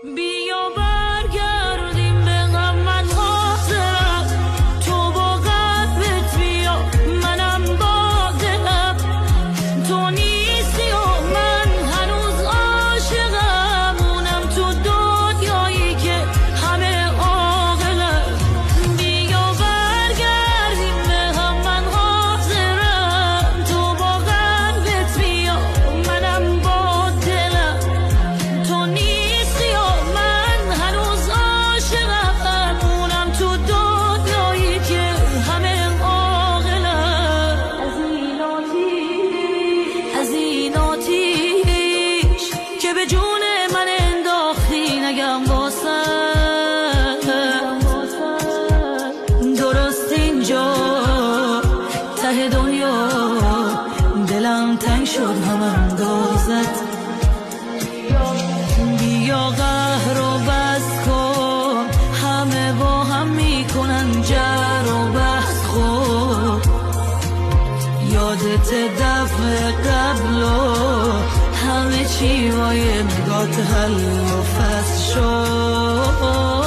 بیا برگردیم به غم، من حاضرم تو با قلبت بیا، منم با دلم. تو نیستی و من هنوز عاشقم، مونم تو دنیایی که همه عاقلم. بیا برگردیم به غم، من حاضرم تو با قلبت بیا، منم با دلم. تو نیستی و من هنوز عاشقم، مونم تو دنیایی که همه عاقلم. از این آتیش که به جون من انداختی، نگم واسم درست اینجا ته دنیا دلم تنگ شد، همم گازت. بیا قهر و بس کن، همه با هم میکنن جر و بحث. خود یادت دفعه قبل و همه چی با یه نگات حل و فصل شد.